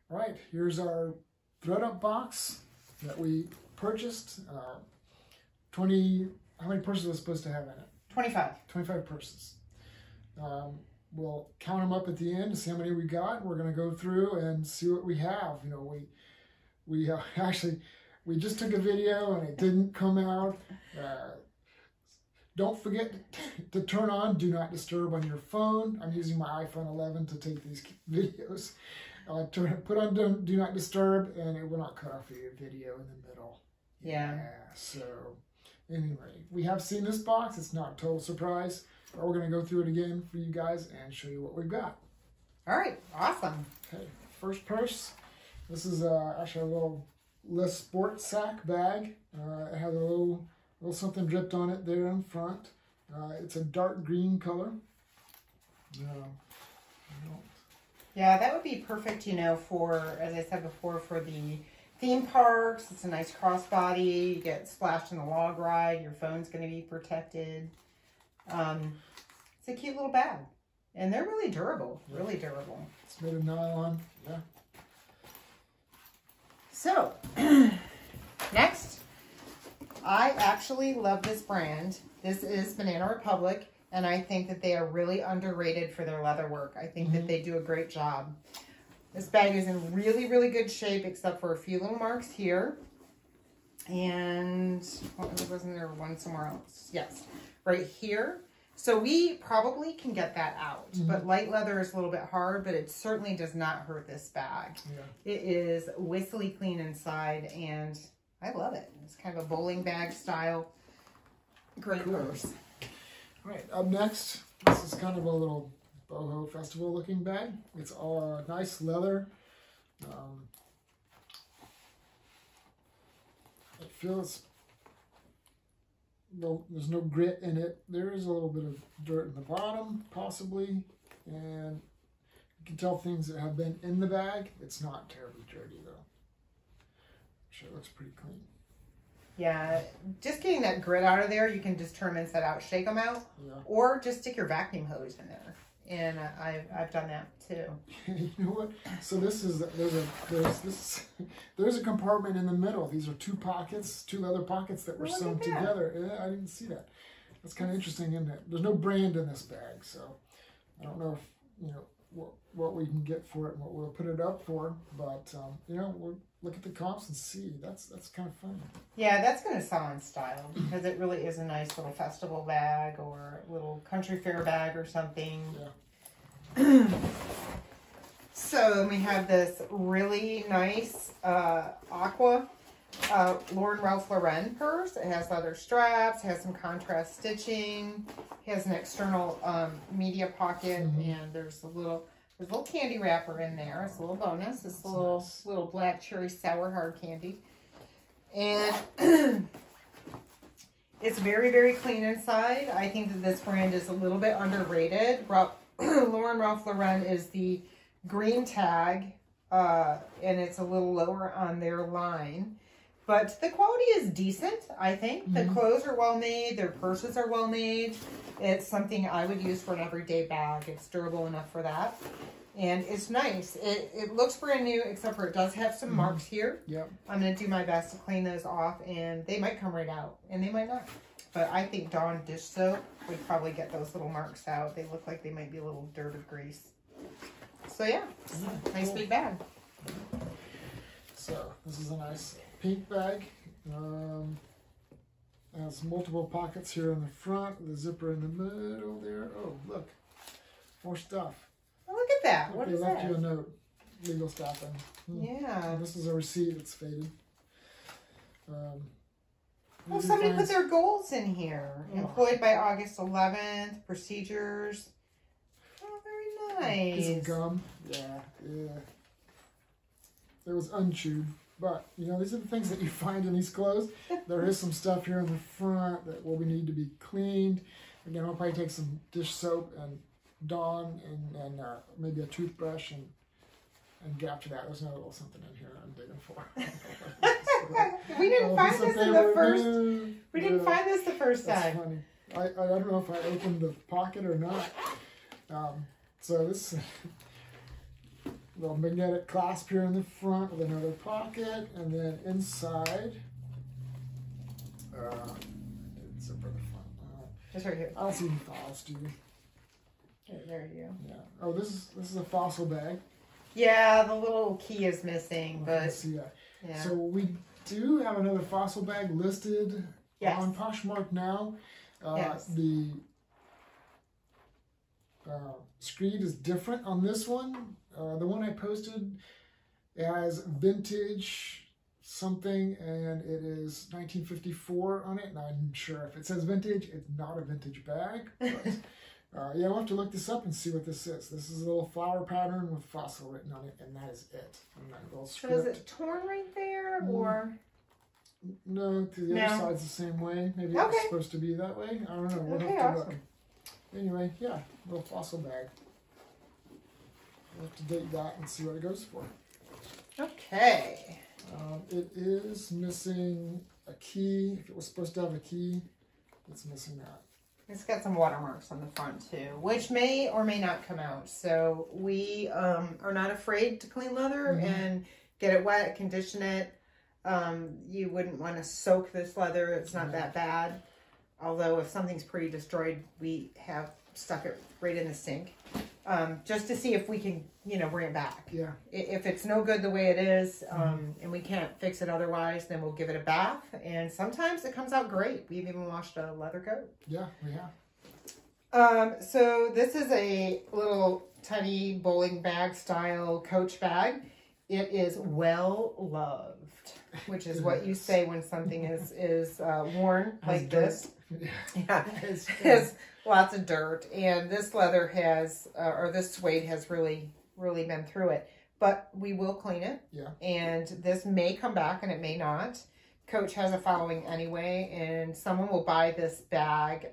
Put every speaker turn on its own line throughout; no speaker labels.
All right, here's our ThredUP box that we purchased. 20, how many purses are supposed to have in it?
25.
25 purses. We'll count them up at the end to see how many we got. We're going to go through and see what we have. You know, we actually, we just took a video and it didn't come out. Don't forget to turn on Do Not Disturb on your phone. I'm using my iPhone 11 to take these videos. Put on Do Not Disturb and it will not cut off your video in the middle.
Yeah.
So anyway, we have seen this box. It's not a total surprise. But we're going to go through it again for you guys and show you what we've got.
All right. Awesome.
Okay. First purse. This is actually a little less sport sack bag. It has a little something dripped on it there in front. It's a dark green color.
Yeah, that would be perfect, you know, for, as I said before, for the theme parks. It's a nice crossbody. You get splashed in the log ride. Your phone's going to be protected. It's a cute little bag. And they're really durable. Yeah. Really durable.
It's made of nylon. Yeah.
So, next, I actually love this brand. This is Banana Republic. And I think that they are really underrated for their leather work. I think that they do a great job. This bag is in really, really good shape, except for a few little marks here. And, wasn't there one somewhere else? Yes, right here. So we probably can get that out. But light leather is a little bit hard, but it certainly does not hurt this bag. Yeah. It is whistly clean inside, and I love it. It's kind of a bowling bag style. Great purse.
All right, up next, this is kind of a little boho festival looking bag. It's all nice leather. It feels, well, there's no grit in it. There is a little bit of dirt in the bottom, possibly, and you can tell things that have been in the bag. It's not terribly dirty though. Sure, it looks pretty clean.
Yeah, just getting that grit out of there, you can just turn them inside out, shake them out, or just stick your vacuum hose in there. And I've done that too.
You know what? So this is there's a compartment in the middle. These are two leather pockets that were sewn together. Yeah, I didn't see that. That's kind of interesting, isn't it? There's no brand in this bag, so I don't know if what we can get for it and what we'll put it up for. But we'll look at the comps and see. That's kind of fun. Yeah,
that's going to sell in style because it really is a nice little festival bag or a little country fair bag or something. Yeah. So we have this really nice aqua Ralph Lauren purse. It has leather straps, has some contrast stitching, has an external media pocket, and there's a little candy wrapper in there. It's a little bonus. It's a little black cherry sour hard candy. And it's very, very clean inside. I think that this brand is a little bit underrated. Ralph Lauren is the green tag, and it's a little lower on their line. But the quality is decent, I think. The clothes are well made. Their purses are well made. It's something I would use for an everyday bag. It's durable enough for that. And it's nice. It looks brand new, except for it does have some marks here. Yep. I'm going to do my best to clean those off, and they might come right out, and they might not. But I think Dawn dish soap would probably get those little marks out. They look like they might be a little dirt or grease. So yeah, nice big bag.
So this is a nice pink bag. It has multiple pockets here in the front, the zipper in the middle there. Oh, look, more stuff.
Oh, look at that. What is that?
They left you a note, legal stuff.
Yeah.
And this is a receipt. It's faded.
Well, somebody put their goals in here. Oh. Employed by August 11th. Procedures. Oh, very nice.
Piece of gum. Yeah. It was unchewed. But, these are the things that you find in these clothes. There is some stuff here in the front that will need to be cleaned. Again, I'll probably take some dish soap and Dawn and maybe a toothbrush and get after that. There's another little something in here I'm digging for.
We didn't find this in the first. We didn't find this the first time.
That's funny. I don't know if I opened the pocket or not. So this. little magnetic clasp here in the front with another pocket, and then inside, zipper the front.
Just right here.
I don't see any files, do you?
Here, there you go.
Yeah. Oh, this is a fossil bag.
Yeah, the little key is missing,
I
but
can see that.
yeah.
So we do have another fossil bag listed on Poshmark now. The screed is different on this one. The one I posted has vintage something, and it is 1954 on it. And I'm sure if it says vintage, it's not a vintage bag. But, yeah, we'll have to look this up and see what this is. This is a little flower pattern with fossil written on it, and that is it. And that little script.
So is it torn right there, or?
No, the other side's the same way. Maybe it's supposed to be that way. I don't know. We'll have to look. Anyway, yeah, little fossil bag. We'll have to date that and see what it goes for.
Okay.
It is missing a key. If it was supposed to have a key, it's missing that.
It's got some watermarks on the front too, which may or may not come out. So we are not afraid to clean leather and get it wet, condition it. You wouldn't want to soak this leather. It's not that bad. Although if something's pretty destroyed, we have stuck it right in the sink. Just to see if we can, bring it back.
Yeah.
If it's no good the way it is, and we can't fix it otherwise, then we'll give it a bath. And sometimes it comes out great. We've even washed a leather coat.
Yeah, we have.
So this is a little tiny bowling bag style Coach bag. It is well loved, which is what you say when something is worn like this. Yeah, it has lots of dirt, and this leather has, or this suede has really been through it. But we will clean it.
Yeah. And
this may come back, and it may not. Coach has a following anyway, and someone will buy this bag,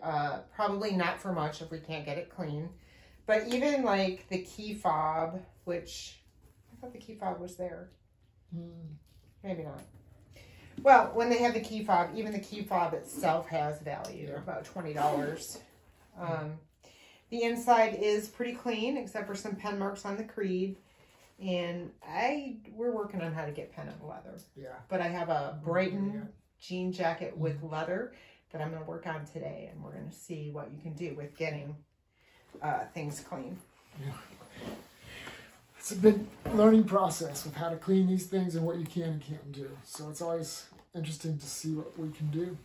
probably not for much if we can't get it clean. But even like the key fob, which I thought the key fob was there. Maybe not. Well, when they have the key fob, even the key fob itself has value, about $20. The inside is pretty clean, except for some pen marks on the creed. And we're working on how to get pen on leather. Yeah. But I have a Brighton jean jacket with leather that I'm going to work on today, and we're going to see what you can do with getting things clean.
Yeah. It's a big learning process with how to clean these things and what you can and can't do. So it's always interesting to see what we can do.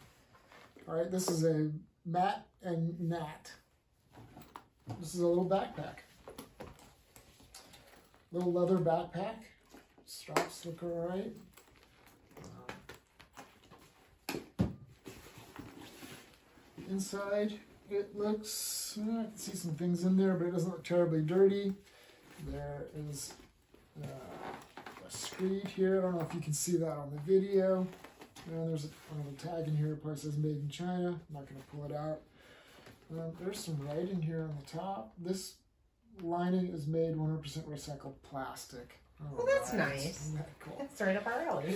All right, this is a Matt and Nat. This is a little backpack. Little leather backpack. Straps look all right. Inside, it looks, I can see some things in there, but it doesn't look terribly dirty. There is a screed here. I don't know if you can see that on the video. And there's another tag in here. It probably says made in China. I'm not going to pull it out. There's some writing here on the top. This lining is made 100% recycled plastic.
Well, that's nice.
Isn't that cool?
That's right up our alley.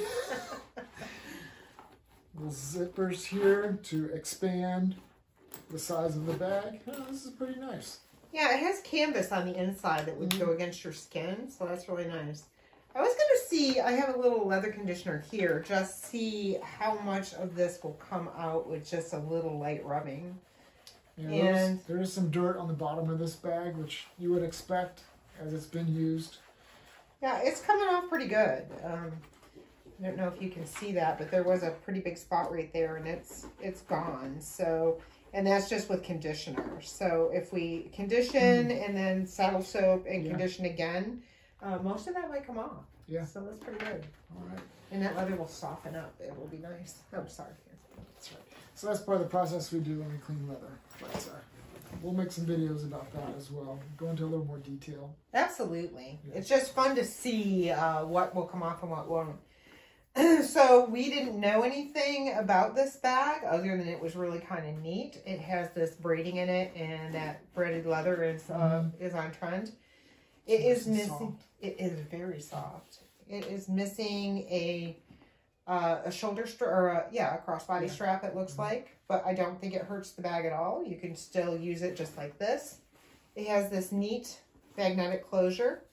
Little zippers here to expand the size of the bag. Oh, this is pretty nice.
Yeah, it has canvas on the inside that would go against your skin, so that's really nice. I was going to see, I have a little leather conditioner here, just see how much of this will come out with just a little light rubbing.
Yeah, and there is some dirt on the bottom of this bag, which you would expect as it's been used.
Yeah, it's coming off pretty good. I don't know if you can see that, but there was a pretty big spot right there, and it's gone. So, and that's just with conditioner. So if we condition and then saddle soap and condition again, most of that might come off. Yeah. So that's pretty good. All right. And that leather will soften up. It will be nice. Oh, sorry.
That's right. So that's part of the process we do when we clean leather. But we'll make some videos about that as well. Go into a little more detail.
Absolutely. Yeah. It's just fun to see what will come off and what won't. So we didn't know anything about this bag other than it was really kind of neat. It has this braiding in it, and that braided leather is on trend. It is missing. Soft. It is very soft. It is missing a shoulder strap, or a crossbody strap. It looks like, but I don't think it hurts the bag at all. You can still use it just like this. It has this neat magnetic closure.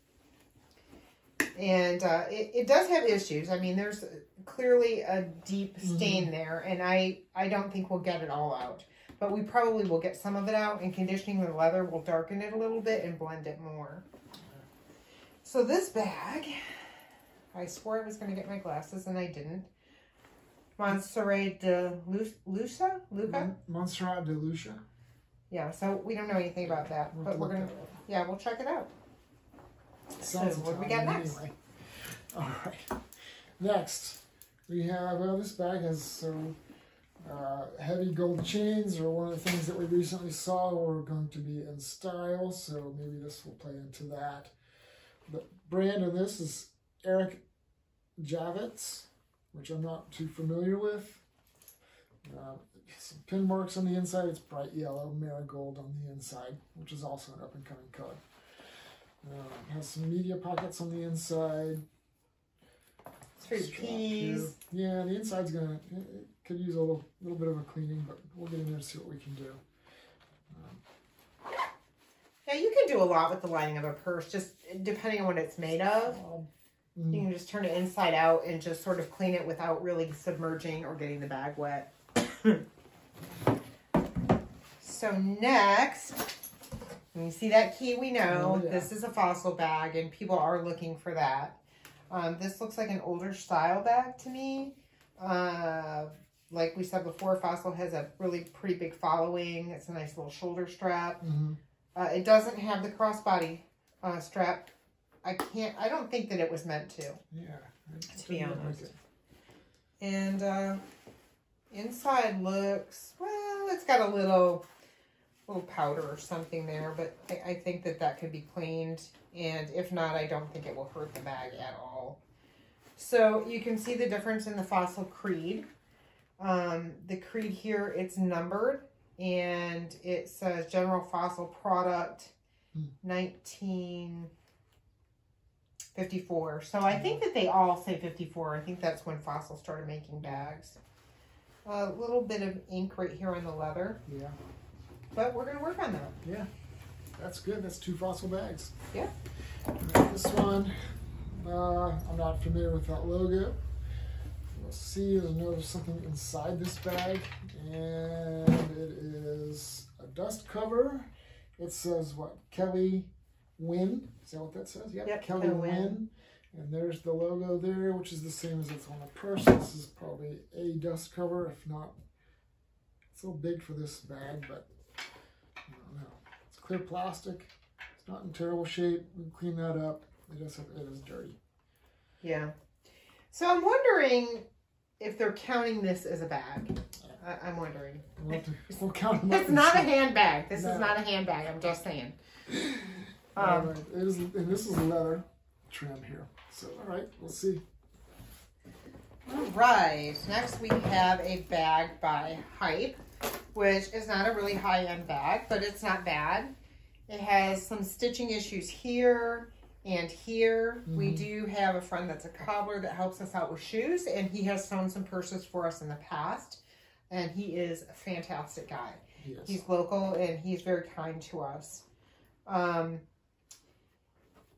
And it does have issues. I mean, there's clearly a deep stain there, and I don't think we'll get it all out. But we probably will get some of it out, and conditioning the leather will darken it a little bit and blend it more. So this bag, I swore I was going to get my glasses, and I didn't. Montserrat de Luca?
Montserrat de Lucia.
Yeah, so we don't know anything about that, but we're going to, yeah, we'll check it out. So what do we got next?
Anyway. All right. Next, we have, this bag has some heavy gold chains, or one of the things that we recently saw were going to be in style, so maybe this will play into that. The brand of this is Eric Javits, which I'm not too familiar with. Some pin marks on the inside. It's bright yellow, marigold on the inside, which is also an up-and-coming color. Has some media pockets on the inside.
Keys.
Yeah, the inside's it could use a little bit of a cleaning, but we'll get in there and see what we can do.
Yeah, you can do a lot with the lining of a purse, just depending on what it's made of. You can just turn it inside out and just sort of clean it without really submerging or getting the bag wet. So next, when you see that key, we know this is a Fossil bag, and people are looking for that. This looks like an older style bag to me. Like we said before, Fossil has a really pretty big following. It's a nice little shoulder strap. It doesn't have the crossbody strap. I don't think that it was meant to.
Yeah.
To be honest. And inside looks, well, it's got a little powder or something there, but I think that could be cleaned. And if not, I don't think it will hurt the bag at all. So you can see the difference in the Fossil Creed. The Creed here, it's numbered, and it says General Fossil Product 1954. So I think that they all say 54. I think that's when Fossil started making bags. A little bit of ink right here on the leather.
Yeah.
But we're going to work on that.
Yeah. That's good. That's 2 Fossil bags.
Yeah.
This one, I'm not familiar with that logo. You'll see there's something inside this bag, and it is a dust cover. It says what? Kelly Wynn. Is that what that says? Yep. Kelly Wynn. And there's the logo there, which is the same as it's on the purse. This is probably a dust cover, if not. It's a little big for this bag, but I don't know. It's clear plastic. It's not in terrible shape. We can clean that up. It is dirty.
Yeah. So I'm wondering if they're counting this as a bag. I'm wondering.
We'll count them
up. It's not a handbag. This is not a handbag. I'm just saying.
Right. It is, and this is leather trim here. So, all right, we'll see.
All right. Next, we have a bag by Hype, which is not a really high-end bag, but it's not bad. It has some stitching issues here and here. We do have a friend that's a cobbler that helps us out with shoes, and he has sewn some purses for us in the past, and he is a fantastic guy.
Yes.
He's local, and he's very kind to us.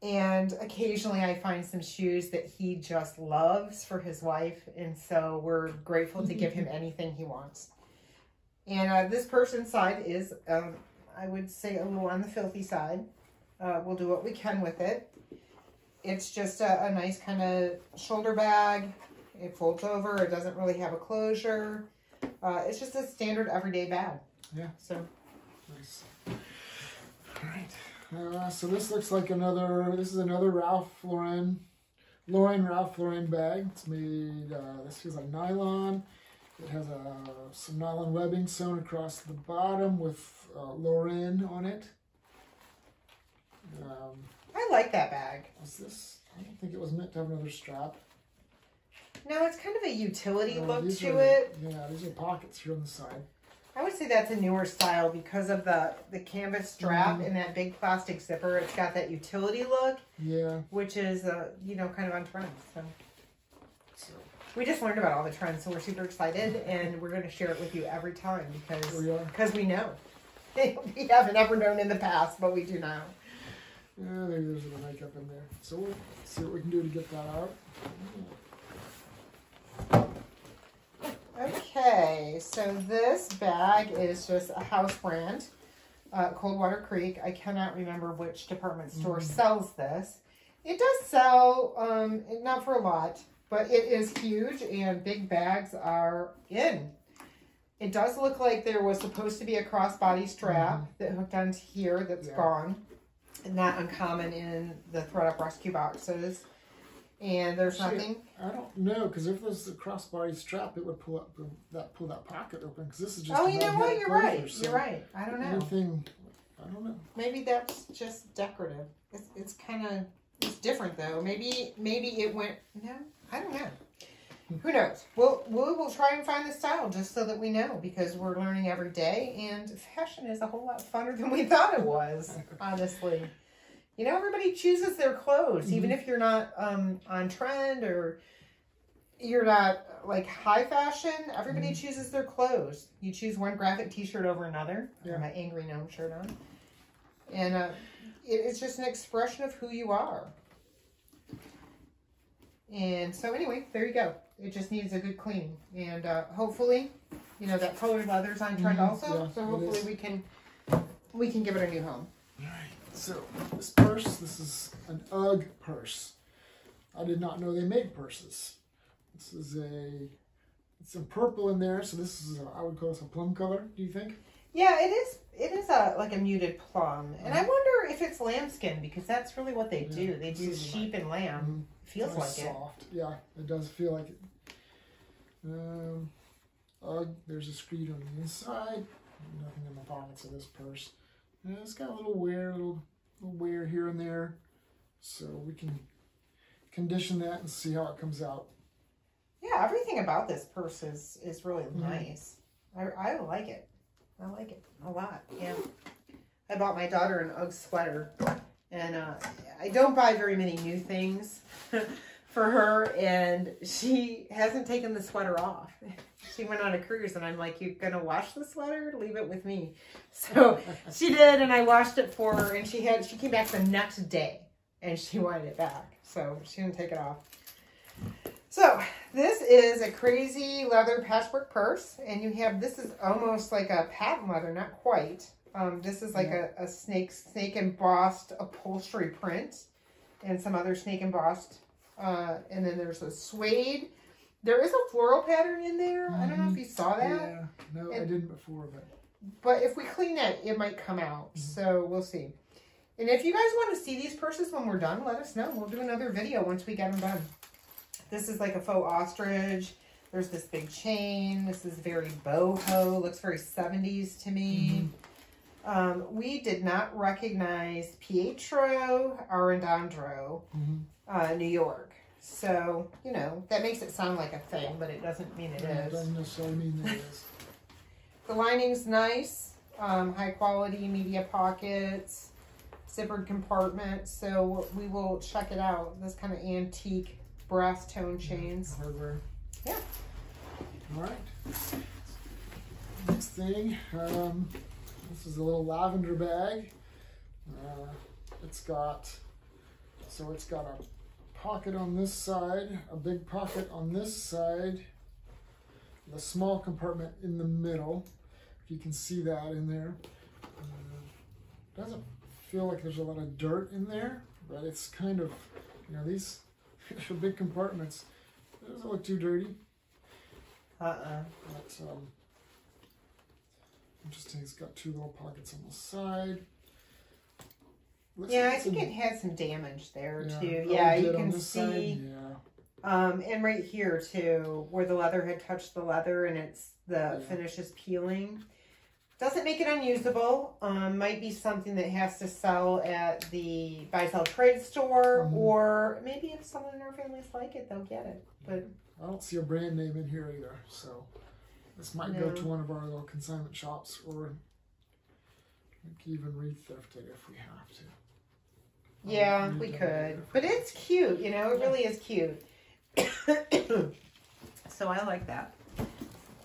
And occasionally I find some shoes that he just loves for his wife, and so we're grateful to give him anything he wants. And this purse inside is, I would say, a little on the filthy side. We'll do what we can with it. It's just a nice kind of shoulder bag. It folds over. It doesn't really have a closure. It's just a standard everyday bag.
Yeah.
So
nice. All right. So this looks like this is another Ralph Lauren bag. It's made, this feels like nylon. It has some nylon webbing sewn across the bottom with Lauren on it.
I like that bag.
What's this? I don't think it was meant to have another strap.
No, it's kind of a utility look to it.
Yeah, these are pockets here on the side.
I would say that's a newer style because of the canvas strap and that big plastic zipper. It's got that utility look.
Yeah.
Which is, kind of on trend. So we just learned about all the trends, so we're super excited, and we're going to share it with you every time because we know. We haven't ever known in the past, but we do now.
Yeah, maybe there's a little makeup in there. So we'll see what we can do to get that out.
Okay, so this bag is just a house brand, Coldwater Creek. I cannot remember which department store sells this. It does sell, not for a lot, but it is huge and big bags are in. It does look like there was supposed to be a crossbody strap that hooked onto here that's gone. Not uncommon in the ThredUP rescue boxes. And there's nothing.
I don't know, because if there's a crossbody strap, it would pull that pocket open. Because this is just.
Oh, you know what? You're right. You're right. I don't know.
Anything, I don't know.
Maybe that's just decorative. It's kind of different though. Maybe it went. No, I don't know. Who knows? We'll try and find the style just so that we know, because we're learning every day, and fashion is a whole lot funner than we thought it was. Honestly. You know, everybody chooses their clothes, even if you're not on trend or you're not like high fashion. Everybody chooses their clothes. You choose one graphic t-shirt over another. Yeah. My Angry Gnome shirt on. And it's just an expression of who you are. And so anyway, there you go. It just needs a good cleaning. And hopefully, you know, that colored leather's on trend also. So hopefully we can give it a new home.
All right. So this purse, this is an UGG purse. I did not know they made purses. This is it's some purple in there, so this is I would call this a plum color. Do you think?
Yeah, it is. It is like a muted plum, and I wonder if it's lambskin, because that's really what they do. They do sheep and lamb. Feels like
soft. Yeah, it does feel like it. UGG. There's a screed on the inside. Nothing in the pockets of this purse. And it's got a little wear here and there, so we can condition that and see how it comes out.
Yeah, everything about this purse is really nice. I like it. I like it a lot. Yeah, I bought my daughter an UGG sweater, and I don't buy very many new things for her, and she hasn't taken the sweater off. She went on a cruise, and I'm like, "You gonna wash the sweater? Leave it with me." So she did, and I washed it for her, and she came back the next day, and she wanted it back, so she didn't take it off. So this is a crazy leather patchwork purse, and you have, this is almost like a patent leather, not quite. This is like a snake embossed upholstery print, and some other snake embossed, and then there's a suede. There is a floral pattern in there. I don't know if you saw that.
Yeah, no, I didn't before,
but if we clean it, it might come out. So we'll see. And if you guys want to see these purses when we're done, let us know. We'll do another video once we get them done. This is like a faux ostrich. There's this big chain. This is very boho. Looks very 70s to me. We did not recognize Pietro Arredondo, New York. So, you know, that makes it sound like a thing, but it doesn't mean it is.
It doesn't necessarily mean that it is.
The lining's nice. High quality media pockets. Zippered compartment. So we will check it out. This kind of antique brass tone chains.
Hardware.
Yeah.
All right. Next thing. This is a little lavender bag. It's got a pocket on this side, a big pocket on this side, and a small compartment in the middle. If you can see that in there. Doesn't feel like there's a lot of dirt in there, but it's kind of, you know, these are big compartments. It doesn't look too dirty. But, interesting, it's got two little pockets on the side.
I think it had some damage there too. Yeah, you can see. And right here too, where the leather had touched the leather and the finish is peeling. Doesn't make it unusable. Might be something that has to sell at the buy-sell trade store, or maybe if someone in our families like it, they'll get it. But
I don't see a brand name in here either, so this might go to one of our little consignment shops, or we can even re-thrift it if we have to.
Yeah, we could. But it's cute, you know, it really is cute. So I like that.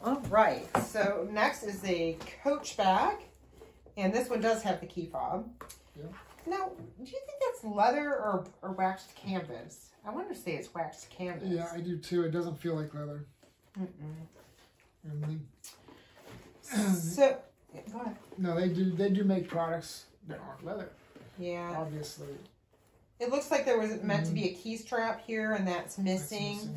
All right, so next is a Coach bag, and this one does have the key fob. Now, do you think that's leather or waxed canvas? I want to say it's waxed canvas.
Yeah, I do too. It doesn't feel like leather.
So, go ahead.
No, they do make products that aren't leather.
Yeah.
Obviously.
It looks like there was meant to be a key strap here, and that's missing.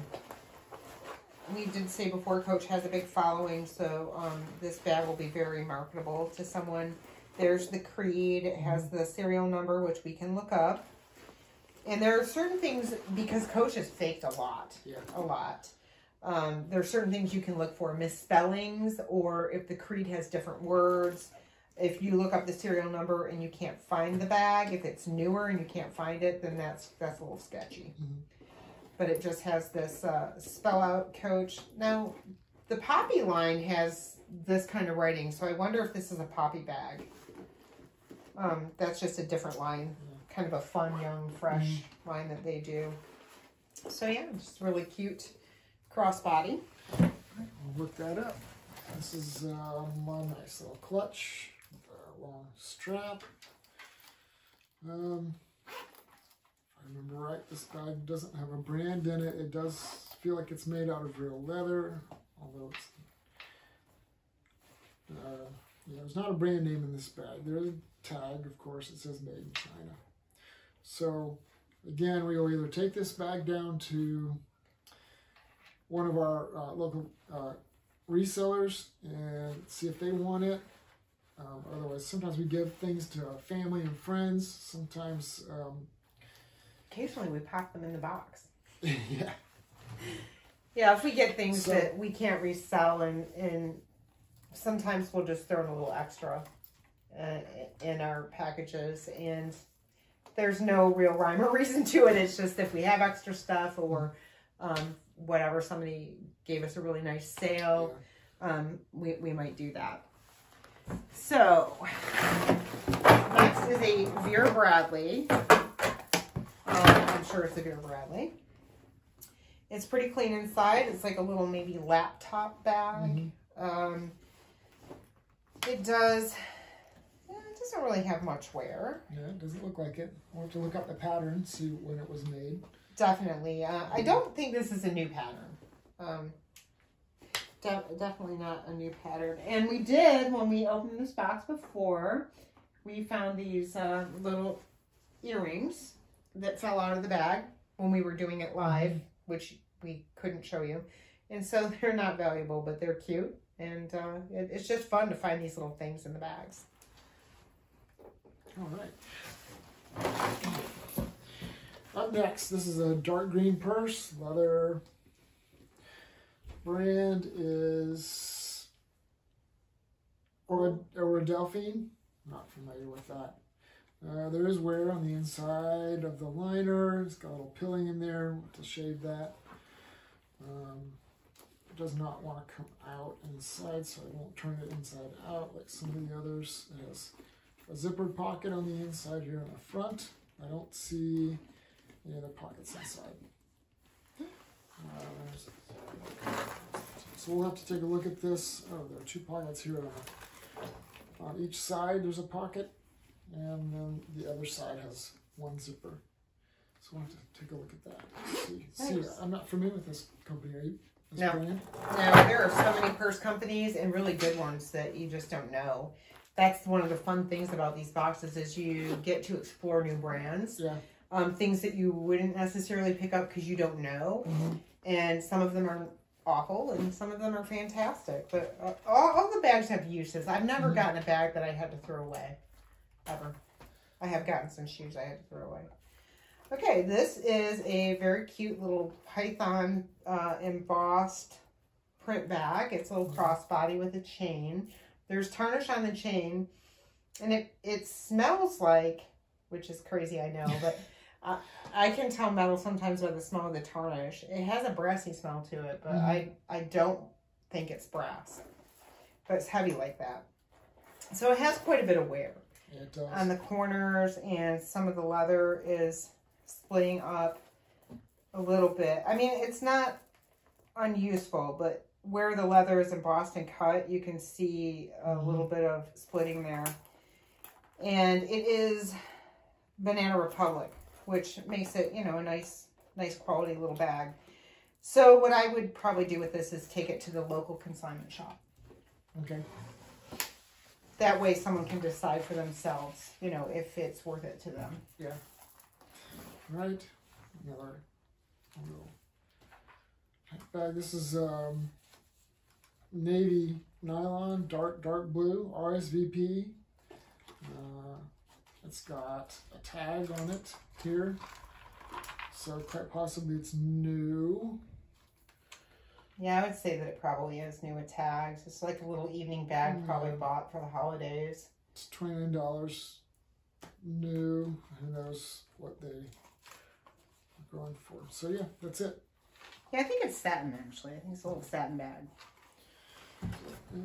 We did say before, Coach has a big following, so this bag will be very marketable to someone. There's the creed. It has the serial number, which we can look up. And there are certain things, because Coach has faked a lot.
Yeah.
A lot. There are certain things you can look for, misspellings, or if the creed has different words. If you look up the serial number and you can't find the bag, if it's newer and you can't find it, then that's a little sketchy. But it just has this spell out Coach. Now, the Poppy line has this kind of writing, so I wonder if this is a Poppy bag. That's just a different line, kind of a fun, young, fresh line that they do. So yeah, just really cute crossbody.
I'll look that up. This is my nice little clutch. Long strap. If I remember right, this bag doesn't have a brand in it. It does feel like it's made out of real leather, although it's there's not a brand name in this bag. There's a tag, of course. It says made in China. So again, we will either take this bag down to one of our local resellers and see if they want it. Otherwise, sometimes we give things to family and friends. Sometimes,
occasionally, we pack them in the box.
Yeah.
Yeah, if we get things that we can't resell, and sometimes we'll just throw in a little extra in our packages, and there's no real rhyme or reason to it. It's just if we have extra stuff or whatever, somebody gave us a really nice sale, we might do that. So, next is a Vera Bradley. I'm sure it's a Vera Bradley. It's pretty clean inside. It's like a little maybe laptop bag. It doesn't really have much wear.
Yeah, it doesn't look like it. We'll have to look up the pattern, see when it was made.
Definitely. I don't think this is a new pattern. Definitely not a new pattern. And we did, when we opened this box before, we found these little earrings that fell out of the bag when we were doing it live, which we couldn't show you. And so they're not valuable, but they're cute. And it's just fun to find these little things in the bags.
All right. Up next, this is a dark green purse, leather. Brand is Delphine. Not familiar with that. There is wear on the inside of the liner. It's got a little pilling in there. We'll have to shave that. It does not want to come out inside, so I won't turn it inside out like some of the others. It has a zippered pocket on the inside here on the front. I don't see any other pockets inside. So we'll have to take a look at this. Oh, there are two pockets here on each side. There's a pocket, and then the other side has one zipper. So we'll have to take a look at that. See, I'm not familiar with this company. Are you?
No.
Brand?
No, there are so many purse companies and really good ones that you just don't know. That's one of the fun things about these boxes is you get to explore new brands.
Yeah.
Things that you wouldn't necessarily pick up because you don't know. And some of them are awful and some of them are fantastic. But all the bags have uses. I've never gotten a bag that I had to throw away. Ever. I have gotten some shoes I had to throw away. Okay, this is a very cute little python embossed print bag. It's a little crossbody with a chain. There's tarnish on the chain. And it smells like, which is crazy, I know, but I can tell metal sometimes by the smell of the tarnish. It has a brassy smell to it, but I don't think it's brass. But it's heavy like that. So it has quite a bit of wear.
Yeah, it does.
On the corners, and some of the leather is splitting up a little bit. I mean, it's not unuseful, but where the leather is embossed and cut, you can see a little bit of splitting there. And it is Banana Republic, which makes it, you know, a nice quality little bag. So what I would probably do with this is take it to the local consignment shop.
Okay.
That way someone can decide for themselves, you know, if it's worth it to them.
Yeah. Right. Another little bag. This is navy nylon, dark blue, RSVP. It's got a tag on it here, so quite possibly it's new.
Yeah, I would say that it probably is new with tags. It's like a little evening bag probably bought for the holidays.
It's $29 new. Who knows what they are going for. So yeah, that's it.
Yeah, I think it's satin actually. I think it's a little satin bag.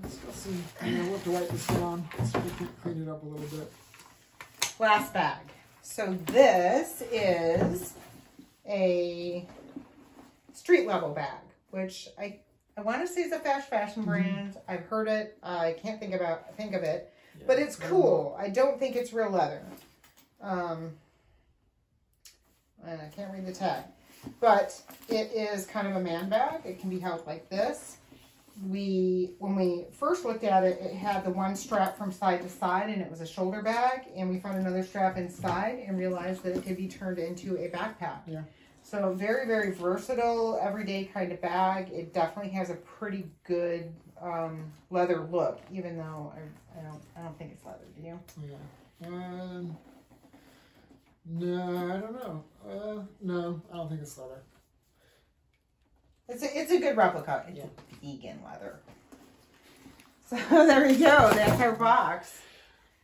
It's got some, we'll have to wipe this down. So we can clean it up a little bit.
Last bag. So this is a street level bag, which I want to say is a fast fashion brand. I've heard it. I can't think of it, yeah, but it's cool. I don't think it's real leather. And I can't read the tag, but it is kind of a man bag. It can be held like this. When we first looked at it, it had the one strap from side to side and it was a shoulder bag, and we found another strap inside and realized that it could be turned into a backpack. Yeah. So very, very versatile, everyday kind of bag. It definitely has a pretty good leather look, even though I don't think it's leather. Do you?
Yeah. No, I don't know. No, I don't think it's leather.
It's a good replica. It's vegan leather. So there you go. That's our box.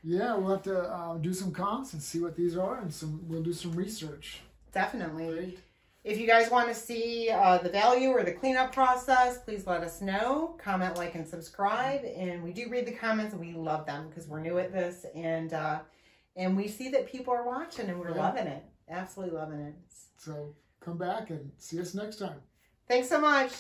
Yeah, we'll have to do some comps and see what these are, and we'll do some research.
Definitely.
Great.
If you guys want to see the value or the cleanup process, please let us know. Comment, like, and subscribe. And we do read the comments, and we love them because we're new at this, and we see that people are watching, and we're loving it. Absolutely loving it.
So come back and see us next time.
Thanks so much.